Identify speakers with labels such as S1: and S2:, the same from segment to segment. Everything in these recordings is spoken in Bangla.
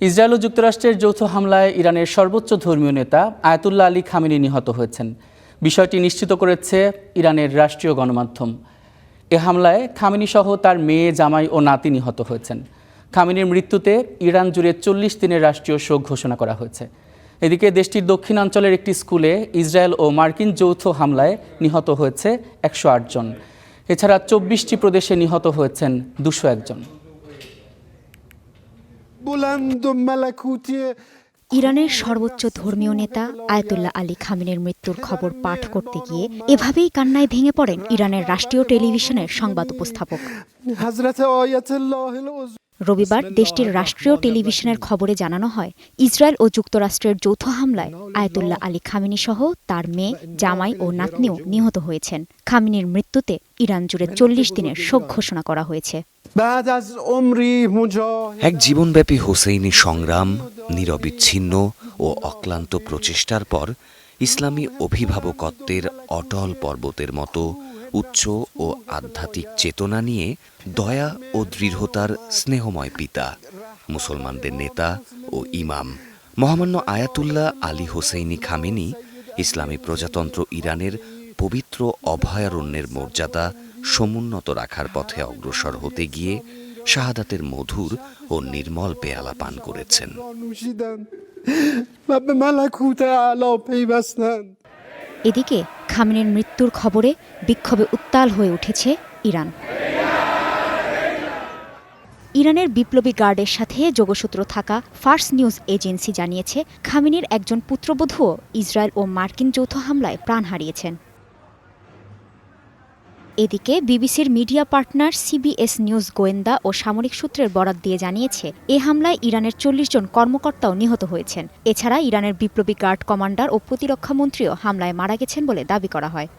S1: ইসরায়েল ও যুক্তরাষ্ট্রের যৌথ হামলায় ইরানের সর্বোচ্চ ধর্মীয় নেতা আয়াতুল্লাহ আলী খামেনি নিহত হয়েছেন। বিষয়টি নিশ্চিত করেছে ইরানের রাষ্ট্রীয় গণমাধ্যম। এ হামলায় খামেনি সহ তার মেয়ে, জামাই ও নাতি নিহত হয়েছেন। খামেনির মৃত্যুতে ইরান জুড়ে 40 দিনের রাষ্ট্রীয় শোক ঘোষণা করা হয়েছে। এদিকে দেশটির দক্ষিণাঞ্চলের একটি স্কুলে ইসরায়েল ও মার্কিন যৌথ হামলায় নিহত হয়েছে 108 জন। এছাড়া 24টি প্রদেশে নিহত হয়েছেন 201 জন।
S2: ইরানের সর্বোচ্চ ধর্মীয় নেতা আয়াতুল্লাহ আলী খামেনির মৃত্যুর খবর পাঠ করতে গিয়ে এভাবেই কান্নায় ভেঙে পড়েন ইরানের রাষ্ট্রীয় টেলিভিশনের সংবাদ উপস্থাপক। রবিবার দেশটির রাষ্ট্রীয় টেলিভিশনের খবরে জানানো হয়, ইসরায়েল ও যুক্তরাষ্ট্রের যৌথ হামলায় আয়াতুল্লাহ আলী খামেনি সহ তার মেয়ে, জামাই ও নাতনিও নিহত হয়েছেন। খামেনির মৃত্যুতে ইরান জুড়ে 40 দিনের শোক ঘোষণা করা হয়েছে।
S3: এক জীবনব্যাপী হোসেইনি সংগ্রাম, নিরবিচ্ছিন্ন ও অক্লান্ত প্রচেষ্টার পর ইসলামী অভিভাবকত্বের অটল পর্বতের মতো উচ্চ ও আধ্যাত্মিক চেতনা নিয়ে দয়া ও দৃঢ়তার স্নেহময় পিতা, মুসলমানদের নেতা ও ইমাম মহামান্য আয়াতুল্লাহ আলী হোসেইনি খামেনি ইসলামী প্রজাতন্ত্র ইরানের পবিত্র অভয়ারণ্যের মর্যাদা সমুন্নত রাখার পথে অগ্রসর হতে গিয়ে শাহাদাতের মধুর ও নির্মল পেয়ালা পান করেছেন।
S2: এদিকে খামেনির মৃত্যুর খবরে বিক্ষোভে উত্তাল হয়ে উঠেছে ইরান। ইরানের বিপ্লবী গার্ডের সাথে যোগসূত্র থাকা ফার্স নিউজ এজেন্সি জানিয়েছে, খামেনির একজন পুত্রবধূও ইসরায়েল ও মার্কিন যৌথ হামলায় প্রাণ হারিয়েছেন। এদিকে বিবিসির মিডিয়া পার্টনার সিবিএস নিউজ গোয়েন্দা ও সামরিক সূত্রের বরাত দিয়ে জানিয়েছে, এ হামলায় ইরানের 40 জন কর্মকর্তাও নিহত হয়েছেন। এছাড়া ইরানের বিপ্লবী গার্ড কমান্ডার ও প্রতিরক্ষা মন্ত্রীও হামলায় মারা গেছেন বলে দাবি করা হয়।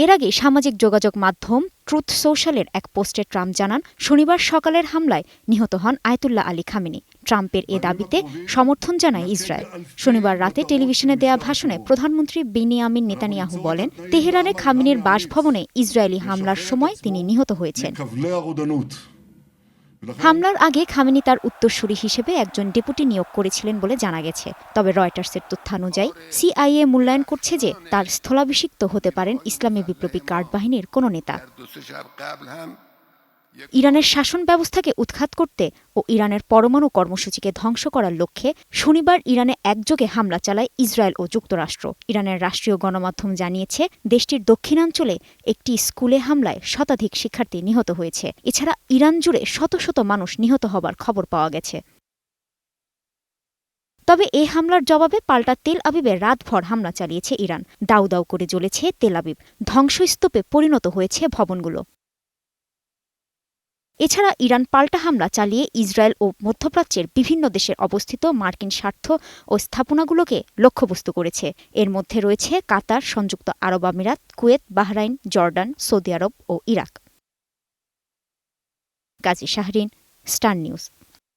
S2: এর আগে সামাজিক যোগাযোগ মাধ্যম ট্রুথ সোশ্যালের এক পোস্টে ট্রাম্প জানান, শনিবার সকালের হামলায় নিহত হন আয়াতুল্লাহ আলী খামেনি। ট্রাম্পের এ দাবিতে সমর্থন জানায় ইসরায়েল। শনিবার রাতে টেলিভিশনে দেয়া ভাষণে প্রধানমন্ত্রী বেনিয়ামিন নেতানিয়াহু বলেন, তেহরানে খামেনির বাসভবনে ইসরায়েলি হামলার সময় তিনি নিহত হয়েছেন। হামলার আগে খামেনি তার উত্তরসূরি হিসেবে একজন ডেপুটি নিয়োগ করেছিলেন বলে জানা গেছে। তবে রয়টার্সের তথ্যানুযায়ী সিআইএ মূল্যায়ন করছে যে তার স্থলাভিষিক্ত হতে পারেন ইসলামী বিপ্লবী গার্ড বাহিনীর কোনো নেতা। ইরানের শাসন ব্যবস্থাকে উৎখাত করতে ও ইরানের পরমাণু কর্মসূচিকে ধ্বংস করার লক্ষ্যে শনিবার ইরানে একযোগে হামলা চালায় ইসরায়েল ও যুক্তরাষ্ট্র। ইরানের রাষ্ট্রীয় গণমাধ্যম জানিয়েছে, দেশটির দক্ষিণাঞ্চলে একটি স্কুলে হামলায় শতাধিক শিক্ষার্থী নিহত হয়েছে। এছাড়া ইরান জুড়ে শত শত মানুষ নিহত হবার খবর পাওয়া গেছে। তবে এই হামলার জবাবে পাল্টা তেল আবিবে রাতভর হামলা চালিয়েছে ইরান। দাউ দাউ করে জ্বলেছে তেল আবিব, ধ্বংসস্তূপে পরিণত হয়েছে ভবনগুলো। এছাড়া ইরান পাল্টা হামলা চালিয়ে ইসরায়েল ও মধ্যপ্রাচ্যের বিভিন্ন দেশে অবস্থিত মার্কিন স্বার্থ ও স্থাপনাগুলোকে লক্ষ্যবস্তু করেছে। এর মধ্যে রয়েছে কাতার, সংযুক্ত আরব আমিরাত, কুয়েত, বাহরাইন, জর্ডান, সৌদি আরব ও Iraq. Gazi Shahrin, Star news.